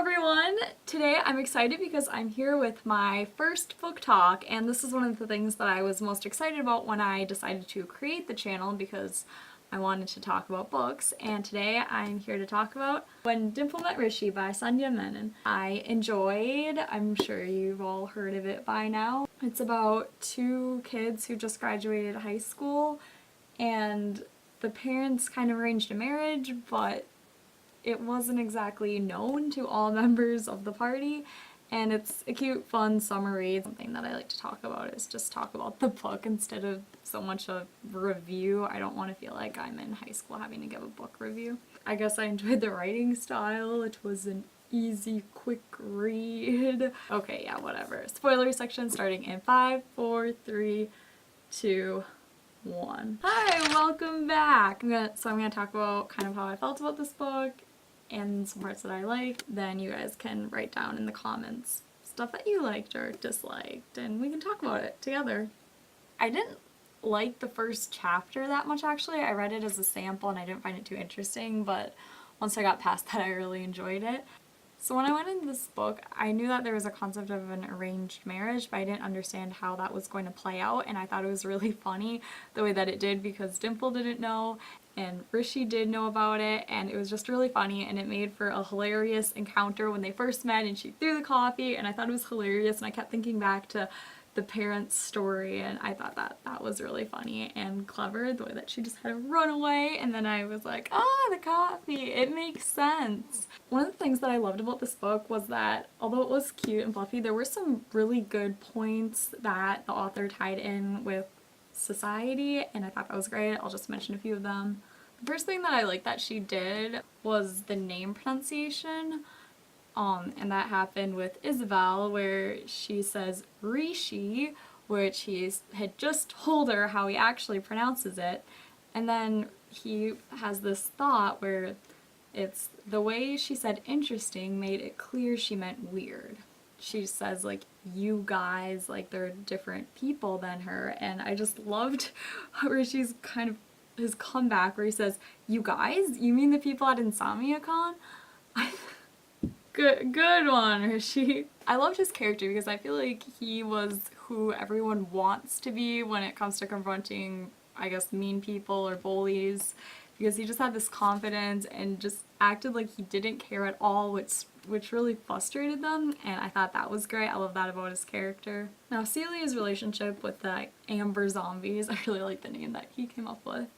everyone! Today I'm excited because I'm here with my first book talk, and this is one of the things that I was most excited about when I decided to create the channel because I wanted to talk about books, and today I'm here to talk about When Dimple Met Rishi by Sandhya Menon. I enjoyed, I'm sure you've all heard of it by now. It's about two kids who just graduated high school, and the parents kind of arranged a marriage, but it wasn't exactly known to all members of the party, and it's a cute, fun summer read. Something that I like to talk about is just talk about the book instead of so much a review. I don't want to feel like I'm in high school having to give a book review. I guess I enjoyed the writing style. It was an easy, quick read. Okay, yeah, whatever. Spoiler section starting in 5, 4, 3, 2, 1. Hi, welcome back! I'm gonna talk about kind of how I felt about this book and some parts that I liked. Then you guys can write down in the comments stuff that you liked or disliked, and we can talk about it together. I didn't like the first chapter that much, actually. I read it as a sample and I didn't find it too interesting, but once I got past that I really enjoyed it. So when I went into this book, I knew that there was a concept of an arranged marriage, but I didn't understand how that was going to play out, and I thought it was really funny the way that it did because Dimple didn't know and Rishi did know about it, and it was just really funny, and it made for a hilarious encounter when they first met and she threw the coffee, and I thought it was hilarious, and I kept thinking back to the parents' story, and I thought that that was really funny and clever, the way that she just had to run away, and then I was like, oh, the coffee, it makes sense. One of the things that I loved about this book was that, although it was cute and fluffy, there were some really good points that the author tied in with society, and I thought that was great. I'll just mention a few of them. The first thing that I liked that she did was the name pronunciation. And that happened with Isabel, where she says Rishi, which he had just told her how he actually pronounces it, and then he has this thought where it's the way she said interesting made it clear she meant weird. She says, like, you guys, like they're different people than her, and I just loved Rishi's kind of his comeback where he says, you guys? You mean the people at Insomnia Con? Good one, Rishi. I loved his character because I feel like he was who everyone wants to be when it comes to confronting, I guess, mean people or bullies, because he just had this confidence and just acted like he didn't care at all, which really frustrated them, and I thought that was great. I love that about his character. Now, Celia's relationship with the Amber Zombies, I really like the name that he came up with,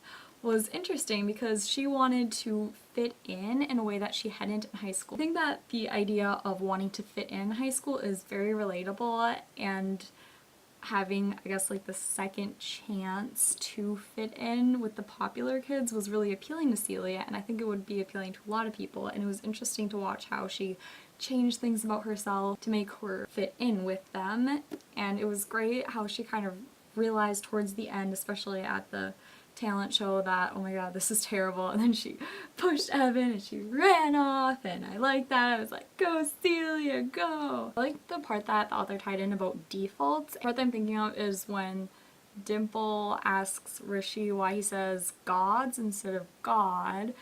was interesting because she wanted to fit in a way that she hadn't in high school. I think that the idea of wanting to fit in high school is very relatable, and having, I guess, like the second chance to fit in with the popular kids was really appealing to Celia, and I think it would be appealing to a lot of people, and it was interesting to watch how she changed things about herself to make her fit in with them, and it was great how she kind of realized towards the end, especially at the talent show, that oh my god, this is terrible, and then she pushed Evan and she ran off, and I liked that. I was like, go Celia, go! I like the part that the author tied in about defaults. The part that I'm thinking of is when Dimple asks Rishi why he says gods instead of God,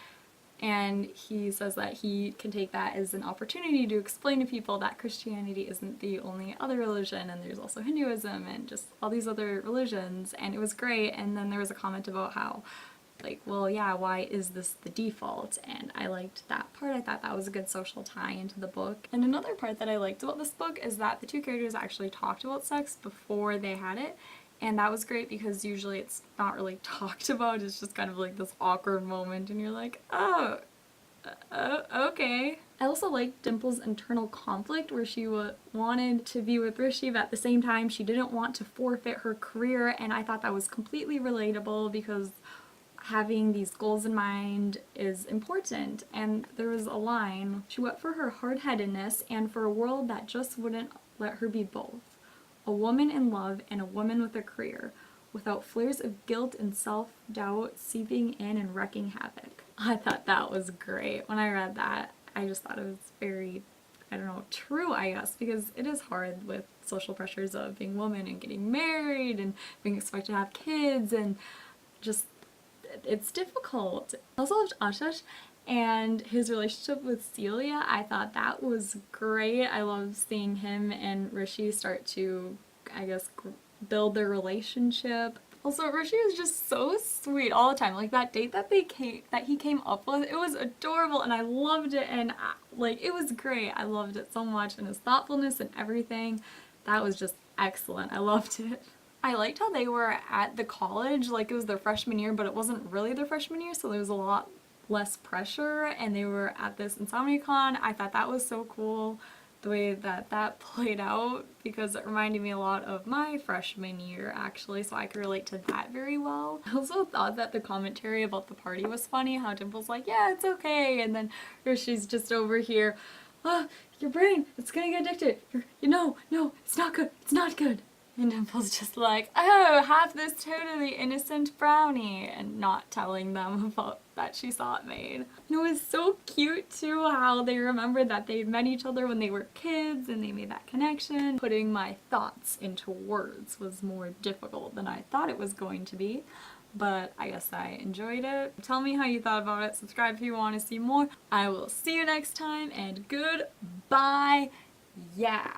and he says that he can take that as an opportunity to explain to people that Christianity isn't the only other religion, and there's also Hinduism and just all these other religions, and it was great. And then there was a comment about how, like, well, yeah, why is this the default? And I liked that part. I thought that was a good social tie into the book. And another part that I liked about this book is that the two characters actually talked about sex before they had it. And that was great because usually it's not really talked about, it's just kind of like this awkward moment and you're like, oh, okay. I also liked Dimple's internal conflict where she wanted to be with Rishi, but at the same time she didn't want to forfeit her career, and I thought that was completely relatable because having these goals in mind is important. And there was a line, she wept for her hard-headedness and for a world that just wouldn't let her be both. A woman in love and a woman with a career, without flares of guilt and self-doubt seeping in and wreaking havoc. I thought that was great. When I read that, I just thought it was very, I don't know, true, I guess, because it is hard with social pressures of being a woman and getting married and being expected to have kids, and just, it's difficult. I also loved Ashish, And his relationship with Celia, I thought that was great. I love seeing him and Rishi start to, I guess, build their relationship. Also, Rishi was just so sweet all the time. Like that date that he came up with, it was adorable, and I loved it. And like it was great. I loved it so much, and his thoughtfulness and everything, that was just excellent. I loved it. I liked how they were at the college, like it was their freshman year, but it wasn't really their freshman year, so there was a lot less pressure, and they were at this InsomniaCon. I thought that was so cool, the way that that played out, because it reminded me a lot of my freshman year actually, so I could relate to that very well. I also thought that the commentary about the party was funny, how Dimple's like, yeah, it's okay, and then she's just over here, oh, your brain, it's gonna get addicted. No, it's not good, it's not good. And Dimple's just like, oh, have this totally innocent brownie, and not telling them about that she saw it made. And it was so cute too how they remembered that they met each other when they were kids and they made that connection. Putting my thoughts into words was more difficult than I thought it was going to be, but I guess I enjoyed it. Tell me how you thought about it. Subscribe if you want to see more. I will see you next time, and goodbye. Yeah.